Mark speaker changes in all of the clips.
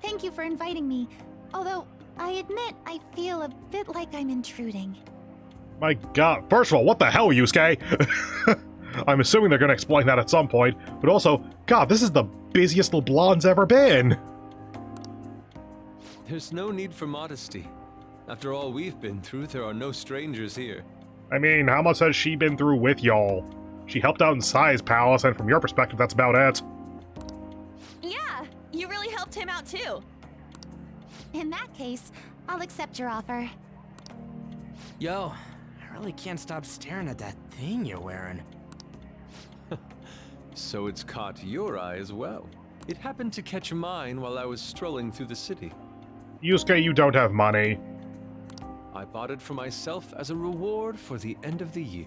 Speaker 1: thank you for inviting me. Although, I admit I feel a bit like I'm intruding.
Speaker 2: My god. First of all, what the hell, Yusuke? I'm assuming they're going to explain that at some point. But also, god, this is the busiest LeBlanc's ever been.
Speaker 3: There's no need for modesty. After all we've been through, there are no strangers here.
Speaker 2: I mean, how much has she been through with y'all? She helped out in Sai's palace, and from your perspective, that's about it.
Speaker 4: Yeah, you really helped him out too.
Speaker 1: In that case, I'll accept your offer.
Speaker 5: Yo, I really can't stop staring at that thing you're wearing.
Speaker 3: So it's caught your eye as well. It happened to catch mine while I was strolling through the city.
Speaker 2: Yusuke, you don't have money.
Speaker 3: I bought it for myself as a reward for the end of the year.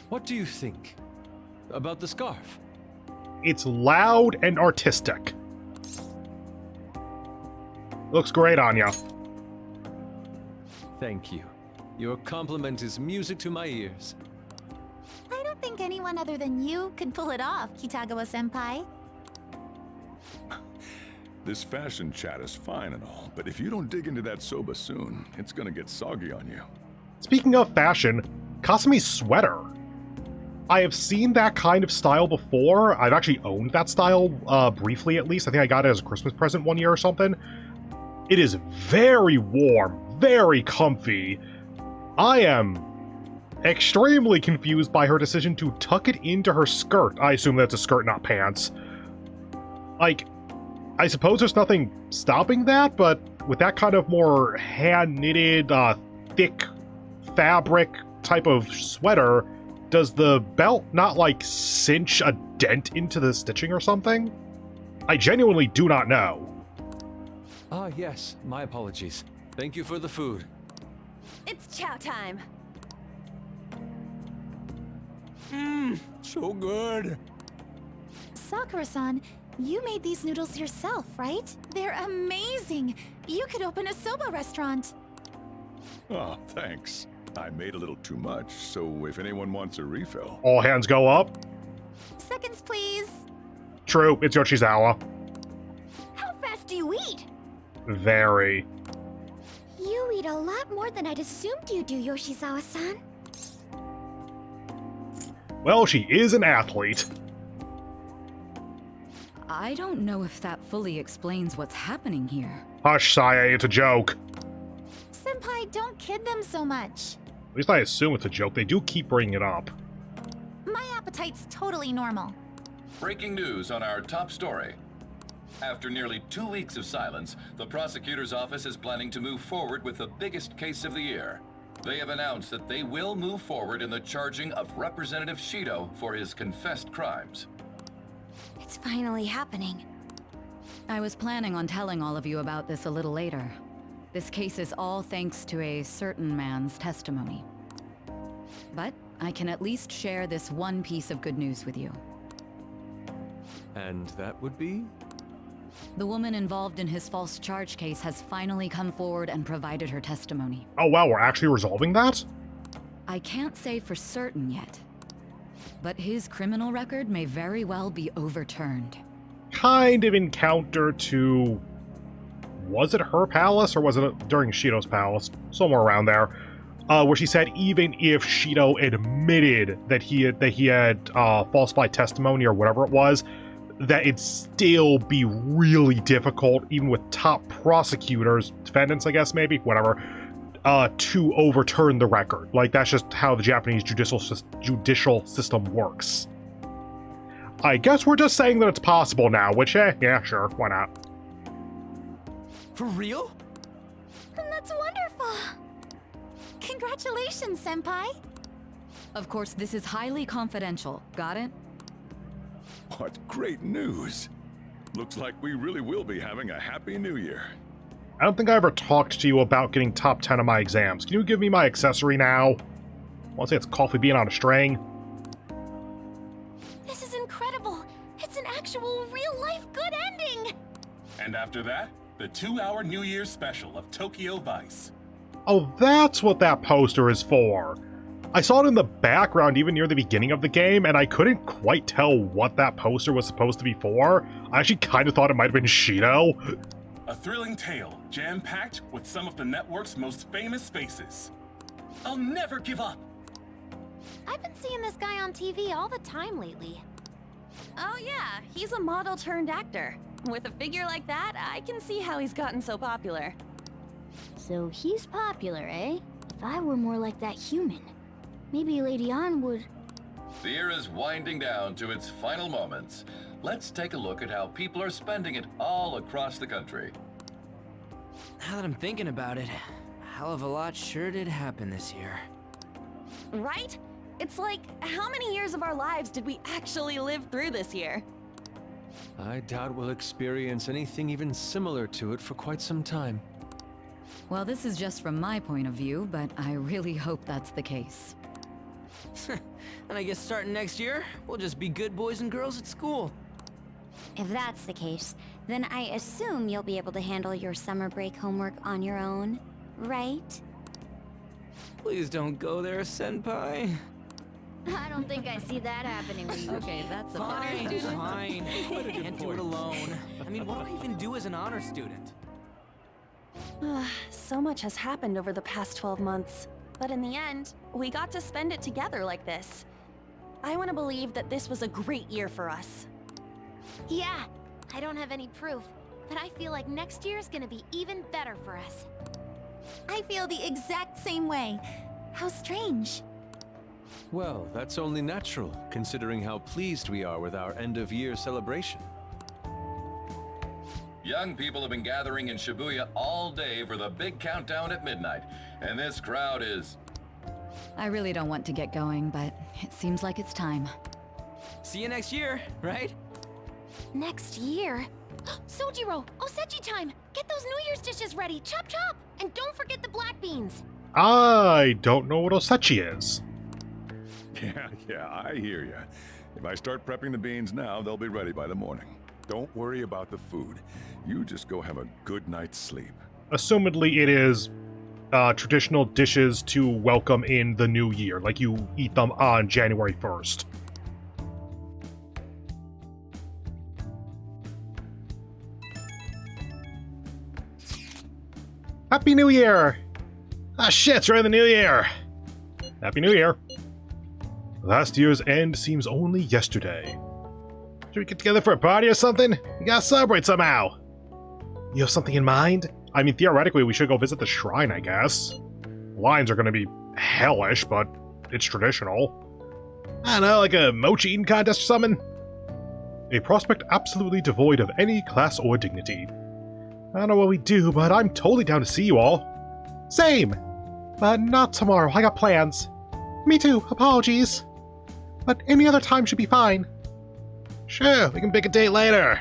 Speaker 3: What do you think about the scarf?
Speaker 2: It's loud and artistic. Looks great on ya.
Speaker 3: Thank you. Your compliment is music to my ears.
Speaker 1: I don't think anyone other than you could pull it off, Kitagawa-senpai.
Speaker 6: This fashion chat is fine and all, but if you don't dig into that soba soon, it's gonna get soggy on you.
Speaker 2: Speaking of fashion, Kasumi's sweater. I have seen that kind of style before. I've actually owned that style, briefly at least. I think I got it as a Christmas present one year or something. It is very warm, very comfy. I am extremely confused by her decision to tuck it into her skirt. I assume that's a skirt, not pants. Like, I suppose there's nothing stopping that, but with that kind of more hand-knitted, thick fabric type of sweater, does the belt not, like, cinch a dent into the stitching or something? I genuinely do not know.
Speaker 3: Ah, yes, my apologies. Thank you for the food.
Speaker 4: It's chow time.
Speaker 5: So good.
Speaker 1: Sakura-san, you made these noodles yourself, right? They're amazing! You could open a soba restaurant.
Speaker 6: Oh, thanks. I made a little too much, so if anyone wants a refill...
Speaker 2: All hands go up.
Speaker 1: Seconds, please.
Speaker 2: True, it's Yoshizawa.
Speaker 1: How fast do you eat?
Speaker 2: Very.
Speaker 1: You eat a lot more than I'd assumed you do, Yoshizawa-san.
Speaker 2: Well, she is an athlete.
Speaker 7: I don't know if that fully explains what's happening here.
Speaker 2: Hush, Sae, it's a joke.
Speaker 1: Senpai, don't kid them so much.
Speaker 2: At least I assume it's a joke. They do keep bringing it up.
Speaker 1: My appetite's totally normal.
Speaker 8: Breaking news on our top story. After nearly 2 weeks of silence, the prosecutor's office is planning to move forward with the biggest case of the year. They have announced that they will move forward in the charging of Representative Shido for his confessed crimes.
Speaker 1: It's finally happening.
Speaker 7: I was planning on telling all of you about this a little later. This case is all thanks to a certain man's testimony. But I can at least share this one piece of good news with you.
Speaker 3: And that would be?
Speaker 7: The woman involved in his false charge case has finally come forward and provided her testimony.
Speaker 2: Oh wow, we're actually resolving that?
Speaker 7: I can't say for certain yet, but his criminal record may very well be overturned.
Speaker 2: Kind of encounter to... Was it her palace, or was it during Shido's palace? Somewhere around there. Where she said even if Shido admitted that he had falsified testimony or whatever it was, that it'd still be really difficult, even with top prosecutors, defendants, I guess, maybe, whatever, to overturn the record. Like, that's just how the Japanese judicial system works. I guess we're just saying that it's possible now, which, yeah, sure, why not?
Speaker 5: For real?
Speaker 1: That's wonderful! Congratulations, Senpai!
Speaker 7: Of course, this is highly confidential. Got it?
Speaker 6: What great news! Looks like we really will be having a happy new year.
Speaker 2: I don't think I ever talked to you about getting top 10 on my exams. Can you give me my accessory now? I want to say it's coffee bean on a string.
Speaker 1: This is incredible! It's an actual, real-life good ending!
Speaker 8: And after that, the 2-hour New Year's special of Tokyo Vice.
Speaker 2: Oh, that's what that poster is for. I saw it in the background even near the beginning of the game, and I couldn't quite tell what that poster was supposed to be for. I actually kind of thought it might have been Shido.
Speaker 9: A thrilling tale, jam-packed with some of the network's most famous faces. I'll never give up!
Speaker 1: I've been seeing this guy on TV all the time lately.
Speaker 4: Oh yeah, he's a model turned actor. With a figure like that, I can see how he's gotten so popular.
Speaker 10: So he's popular, eh? If I were more like that human, maybe Lady Ann would...
Speaker 8: The year is winding down to its final moments. Let's take a look at how people are spending it all across the country.
Speaker 5: Now that I'm thinking about it, a hell of a lot sure did happen this year.
Speaker 4: Right? It's like, how many years of our lives did we actually live through this year?
Speaker 3: I doubt we'll experience anything even similar to it for quite some time.
Speaker 7: Well, this is just from my point of view, but I really hope that's the case.
Speaker 5: And I guess starting next year, we'll just be good boys and girls at school.
Speaker 10: If that's the case, then I assume you'll be able to handle your summer break homework on your own, right?
Speaker 5: Please don't go there, Senpai.
Speaker 10: I don't think I see that happening with you.
Speaker 7: Okay, that's a
Speaker 5: Fine, fine. Can't do it alone. I mean, what do I even do as an honor student?
Speaker 4: So much has happened over the past 12 months. But in the end, we got to spend it together like this. I want to believe that this was a great year for us.
Speaker 1: Yeah, I don't have any proof, but I feel like next year's gonna be even better for us. I feel the exact same way. How strange.
Speaker 3: Well, that's only natural, considering how pleased we are with our end-of-year celebration.
Speaker 8: Young people have been gathering in Shibuya all day for the big countdown at midnight, and this crowd is...
Speaker 7: I really don't want to get going, but it seems like it's time.
Speaker 5: See you next year, right?
Speaker 1: Next year? Sojiro, Osechi time! Get those New Year's dishes ready, chop chop! And don't forget the black beans!
Speaker 2: I don't know what Osechi is.
Speaker 6: Yeah, I hear ya. If I start prepping the beans now, they'll be ready by the morning. Don't worry about the food. You just go have a good night's sleep.
Speaker 2: Assumedly, it is traditional dishes to welcome in the new year, like you eat them on January 1st. Happy New Year! Ah shit, it's right in the New Year! Happy New Year! Last year's end seems only yesterday. Should we get together for a party or something? We gotta celebrate somehow! You have something in mind? I mean, theoretically, we should go visit the shrine, I guess. Lines are gonna be hellish, but it's traditional. I don't know, like a mochi eating contest or something? A prospect absolutely devoid of any class or dignity. I don't know what we do, but I'm totally down to see you all. Same! But not tomorrow, I got plans. Me too, apologies. But any other time should be fine. Sure, we can pick a date later.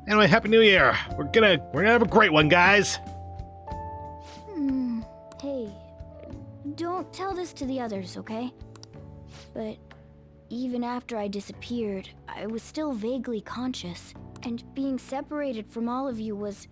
Speaker 2: Anyway, Happy New Year. We're gonna have a great one, guys.
Speaker 10: Hey, don't tell this to the others, okay? But even after I disappeared, I was still vaguely conscious. And being separated from all of you was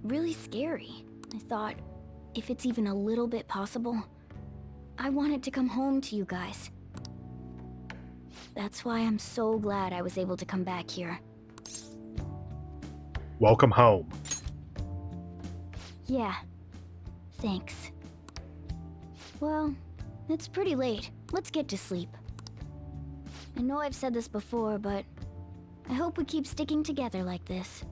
Speaker 10: really scary. I thought, if it's even a little bit possible, I wanted to come home to you guys. That's why I'm so glad I was able to come back here.
Speaker 2: Welcome home.
Speaker 10: Yeah, thanks. Well, it's pretty late. Let's get to sleep. I know I've said this before, but I hope we keep sticking together like this.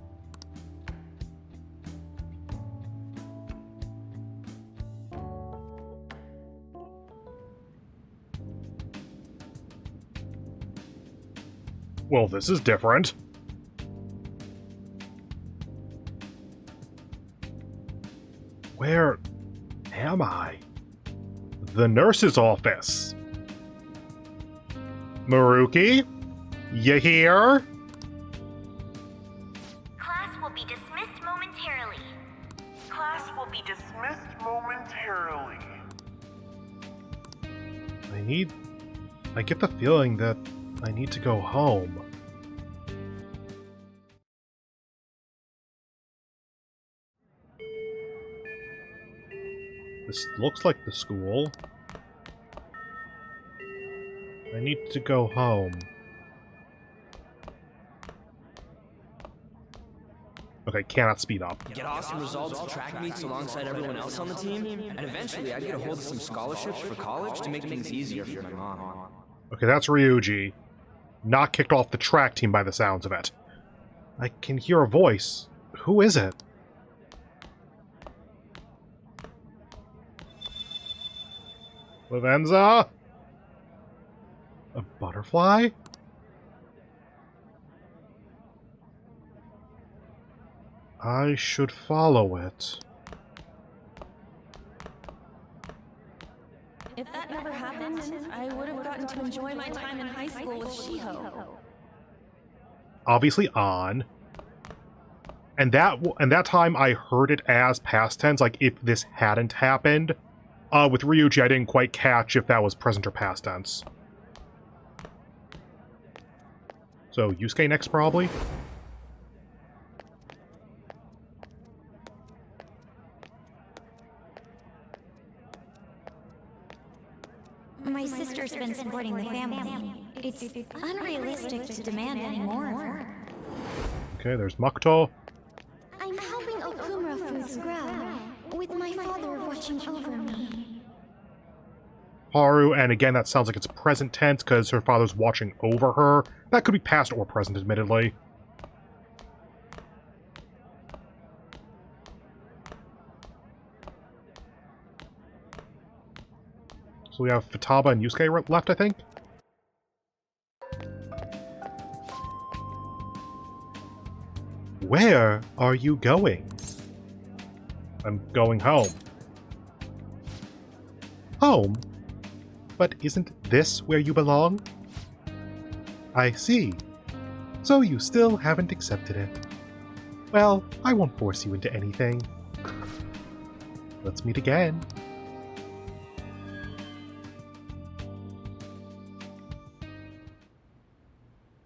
Speaker 2: Well, this is different. Where am I? The nurse's office. Maruki? You here?
Speaker 11: Class will be dismissed momentarily. Class will be dismissed momentarily.
Speaker 2: I get the feeling that I need to go home. This looks like the school. I need to go home. Okay, cannot speed up.
Speaker 5: Get awesome results at track meets alongside everyone else on the team, and eventually I'd get a hold of some scholarships for college to make things easier for my mom.
Speaker 2: Okay, that's Ryuji. Not kicked off the track team by the sounds of it. I can hear a voice. Who is it? Lavenza? A butterfly? I should follow it.
Speaker 4: If that never happened, I would have gotten to enjoy my time in high school with Shiho.
Speaker 2: Obviously on. And that time I heard it as past tense, like if this hadn't happened. With Ryuji, I didn't quite catch if that was present or past tense. So, Yusuke next, probably?
Speaker 1: My sister's been supporting the family. It's unrealistic to demand any more of her.
Speaker 2: Okay, there's Makoto.
Speaker 10: I'm helping Okumura Foods grow, with my father watching over me.
Speaker 2: Haru, and again, that sounds like it's present tense because her father's watching over her. That could be past or present, admittedly. So we have Futaba and Yusuke left, I think? Where are you going? I'm going home. Home? But isn't this where you belong? I see. So you still haven't accepted it. Well, I won't force you into anything. Let's meet again.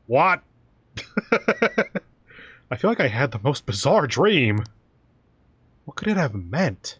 Speaker 2: What? I feel like I had the most bizarre dream. What could it have meant?